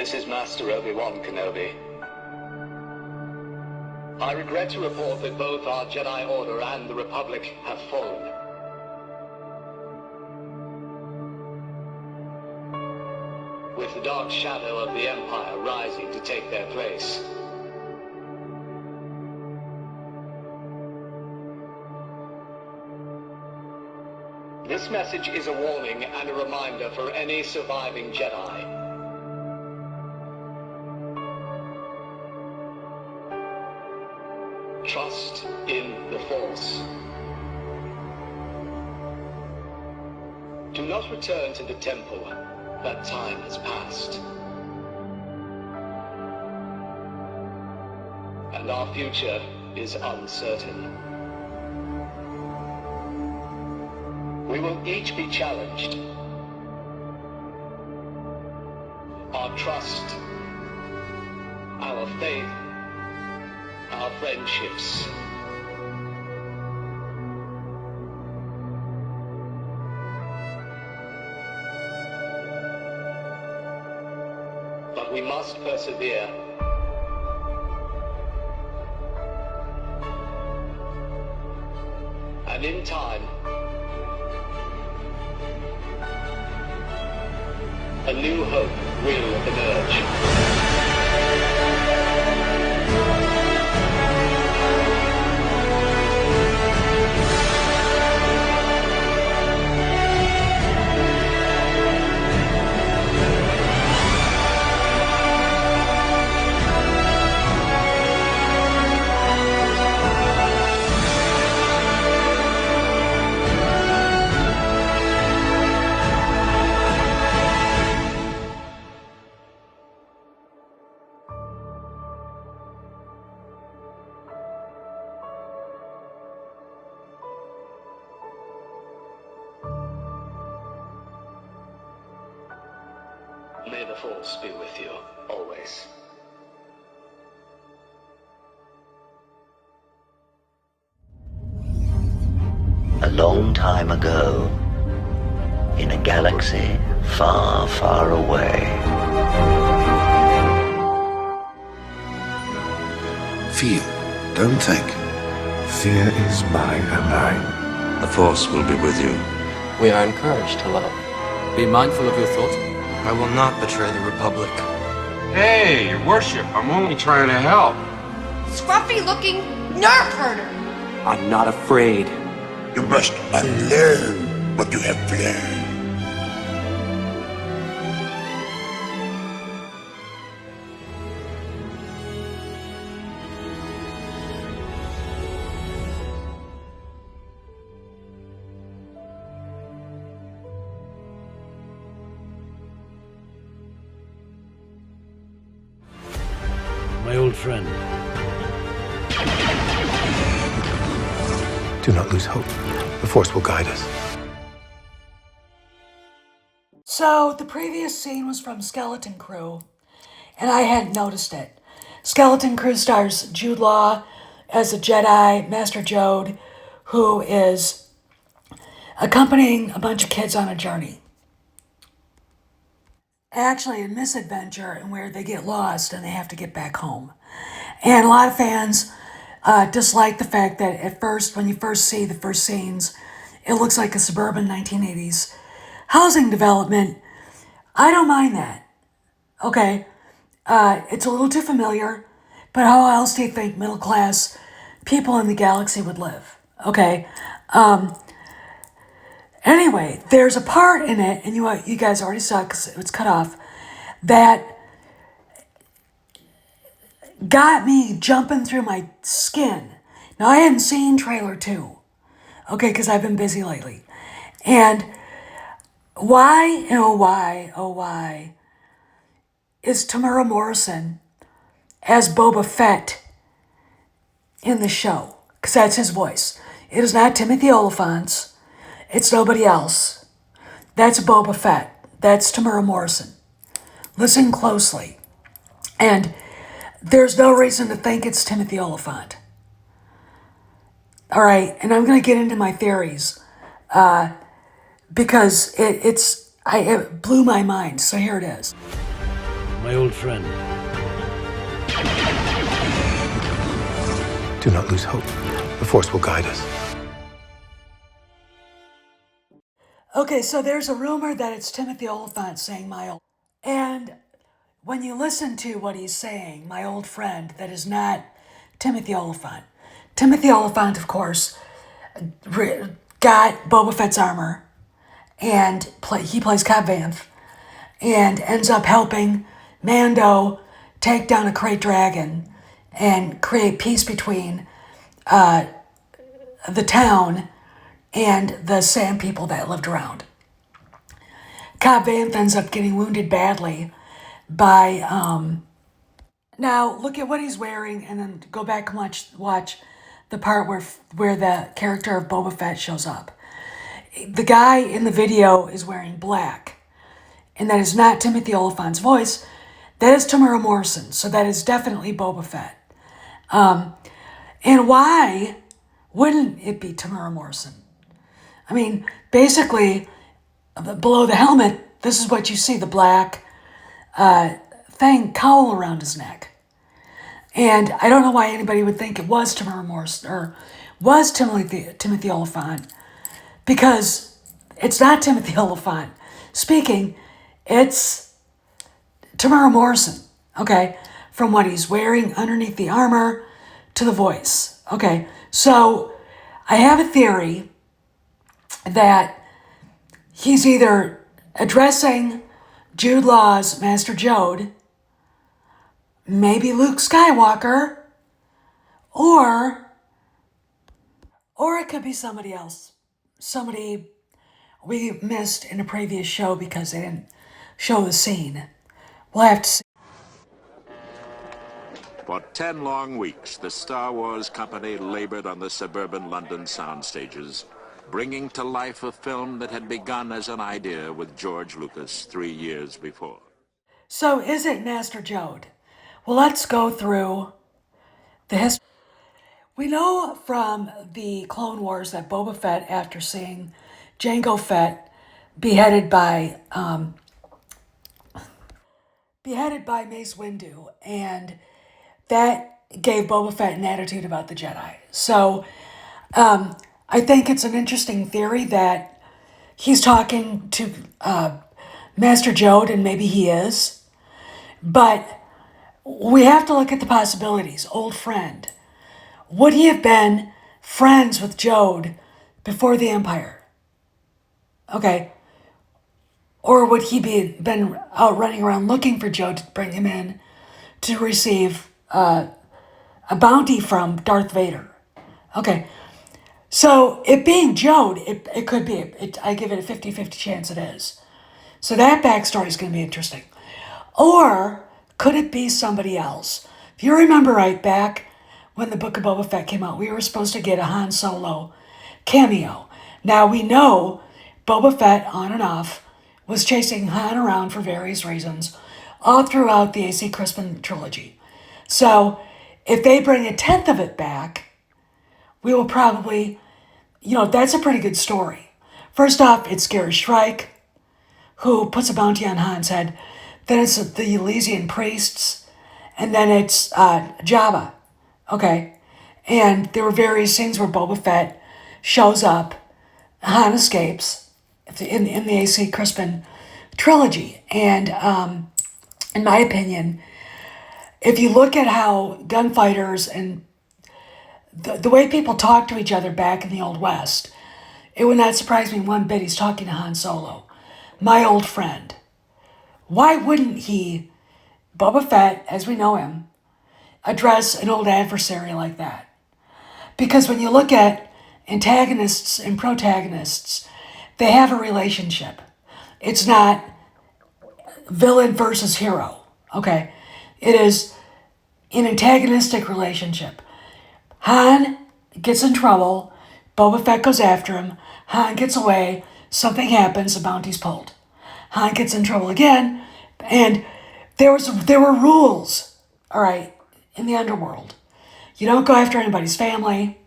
This is Master Obi-Wan Kenobi. I regret to report that both our Jedi Order and the Republic have fallen. With the dark shadow of the Empire rising to take their place. This message is a warning and a reminder for any surviving Jedi. Trust in the Force. Do not return to the temple. That time has passed. And our future is uncertain. We will each be challenged. Our trust, our faith, our friendships. But we must persevere. And in time, a new hope will emerge. May the Force be with you, always. A long time ago, in a galaxy far, far away. Feel, don't think. Fear is my ally. The Force will be with you. We are encouraged to love. Be mindful of your thoughts. I will not betray the Republic. Hey, Your Worship, I'm only trying to help. Scruffy-looking nerf herder! I'm not afraid. You must unlearn what you have learned. My old friend. Do not lose hope. The Force will guide us. So, the previous scene was from Skeleton Crew, and I hadn't noticed it. Skeleton Crew stars Jude Law as a Jedi, Master Jode, who is accompanying a bunch of kids on a journey. Actually, a misadventure in where they get lost and they have to get back home. And a lot of fans dislike the fact that at first, when you first see the first scenes, it looks like a suburban 1980s housing development. I don't mind that. Okay, it's a little too familiar, but how else do you think middle class people in the galaxy would live? Okay, anyway, there's a part in it, and you guys already saw it because it was cut off, that got me jumping through my skin. Now, I hadn't seen trailer 2, okay, because I've been busy lately. And why, oh why, is Tamara Morrison as Boba Fett in the show? Because that's his voice. It is not Timothy Olyphant's. It's nobody else. That's Boba Fett. That's Tamara Morrison. Listen closely. And there's no reason to think it's Timothy Olyphant. All right, and I'm going to get into my theories because it blew my mind. So here it is. My old friend. Do not lose hope. The Force will guide us. Okay, so there's a rumor that it's Timothy Olyphant saying my old... And when you listen to what he's saying, my old friend, that is not Timothy Olyphant. Timothy Olyphant, of course, got Boba Fett's armor, and he plays Cobb Vanth, and ends up helping Mando take down a Krayt Dragon and create peace between the town and the Sand people that lived around. Cobb Vanth ends up getting wounded badly by... Now, look at what he's wearing, and then go back and watch the part where the character of Boba Fett shows up. The guy in the video is wearing black, and that is not Timothy Olyphant's voice. That is Tamara Morrison, so that is definitely Boba Fett. And why wouldn't it be Tamara Morrison? I mean, basically, below the helmet, this is what you see, the black cowl around his neck. And I don't know why anybody would think it was Tamara Morrison, or was Timothy Olyphant, because it's not Timothy Olyphant speaking, it's Tamara Morrison, okay? From what he's wearing underneath the armor to the voice, okay? So I have a theory that he's either addressing Jude Law's Master Jode, maybe Luke Skywalker, or it could be somebody else. Somebody we missed in a previous show because they didn't show the scene. We'll have to see. For 10 long weeks, the Star Wars company labored on the suburban London sound stages, bringing to life a film that had begun as an idea with George Lucas 3 years before. So is it Master Jode? Well, let's go through the history. We know from the Clone Wars that Boba Fett, after seeing Jango Fett beheaded by Mace Windu, and that gave Boba Fett an attitude about the Jedi. So I think it's an interesting theory that he's talking to Master Jode, and maybe he is. But we have to look at the possibilities. Old friend. Would he have been friends with Jode before the Empire? Okay. Or would he been out running around looking for Jode to bring him in to receive a bounty from Darth Vader? Okay. So it being Jode, it could be. I give it a 50-50 chance it is. So that backstory is going to be interesting. Or could it be somebody else? If you remember right back when the Book of Boba Fett came out, we were supposed to get a Han Solo cameo. Now we know Boba Fett, on and off, was chasing Han around for various reasons all throughout the A.C. Crispin trilogy. So if they bring a tenth of it back, we will probably, that's a pretty good story. First off, it's Gary Shrike, who puts a bounty on Han's head. Then it's the Elysian priests, and then it's Jabba. Okay, and there were various scenes where Boba Fett shows up, Han escapes in the A.C. Crispin trilogy. And in my opinion, if you look at how gunfighters and the way people talk to each other back in the Old West, it would not surprise me one bit he's talking to Han Solo, my old friend. Why wouldn't he, Boba Fett, as we know him, address an old adversary like that? Because when you look at antagonists and protagonists, they have a relationship. It's not villain versus hero, okay? It is an antagonistic relationship. Han gets in trouble, Boba Fett goes after him, Han gets away, something happens, the bounty's pulled. Han gets in trouble again, and there were rules, all right, in the underworld. You don't go after anybody's family.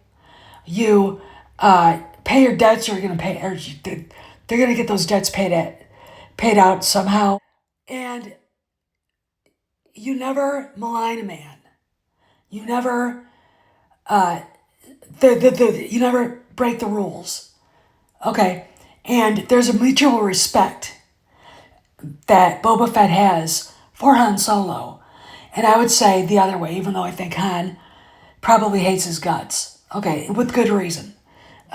You pay your debts, or you're gonna pay, or they're gonna get those debts paid out somehow. And you never malign a man. You never, you never break the rules. Okay, and there's a mutual respect that Boba Fett has for Han Solo. And I would say the other way, even though I think Han probably hates his guts. Okay, with good reason.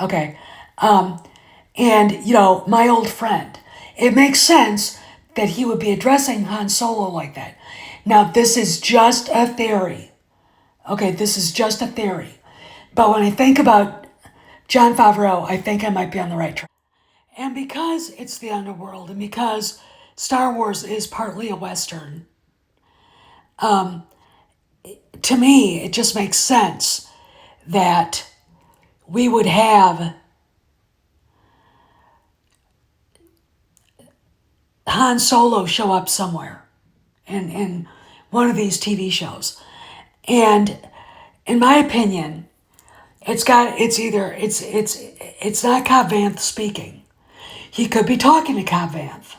Okay, and, you know, my old friend. It makes sense that he would be addressing Han Solo like that. Now, this is just a theory. Okay, this is just a theory. But when I think about Jon Favreau, I think I might be on the right track. And because it's the underworld, and because Star Wars is partly a Western, to me, it just makes sense that we would have Han Solo show up somewhere in one of these TV shows. And in my opinion, it's not Cobb Vanth speaking. He could be talking to Cobb Vanth.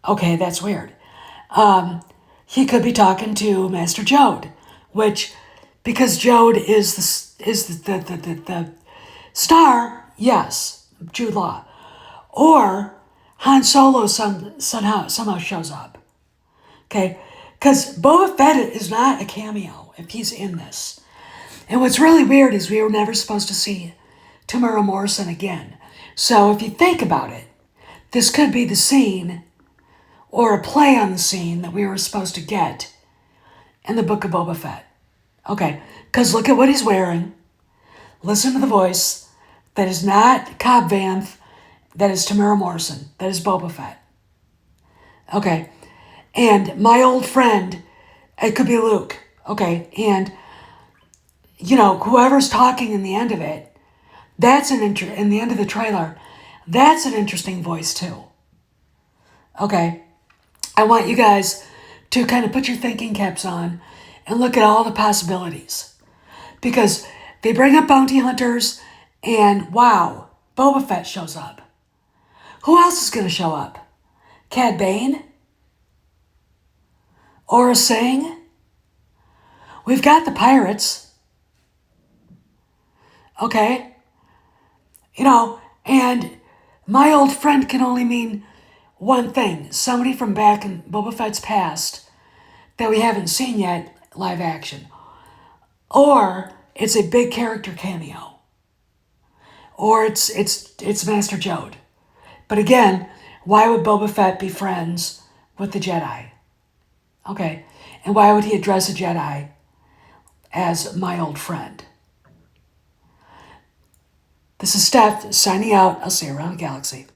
Okay, that's weird. He could be talking to Master Jode, which, because Jode is the star, yes, Jude Law. Or Han Solo somehow shows up. Okay? Because Boba Fett is not a cameo if he's in this. And what's really weird is we were never supposed to see Tamara Morrison again. So if you think about it, this could be the scene or a play on the scene that we were supposed to get in the Book of Boba Fett. Okay, because look at what he's wearing. Listen to the voice. That is not Cobb Vanth. That is Tamara Morrison. That is Boba Fett. Okay, and my old friend, it could be Luke. Okay, and, you know, whoever's talking in the end of it, that's in the end of the trailer, that's an interesting voice too. Okay, I want you guys to kind of put your thinking caps on and look at all the possibilities. Because they bring up bounty hunters and wow, Boba Fett shows up. Who else is going to show up? Cad Bane? Aura Singh? We've got the pirates. Okay? You know, and my old friend can only mean one thing. Somebody from back in Boba Fett's past that we haven't seen yet, live action. Or it's a big character cameo. Or it's Master Jode. But again, why would Boba Fett be friends with the Jedi? Okay, and why would he address a Jedi as my old friend? This is Steph signing out. I'll see you around the galaxy.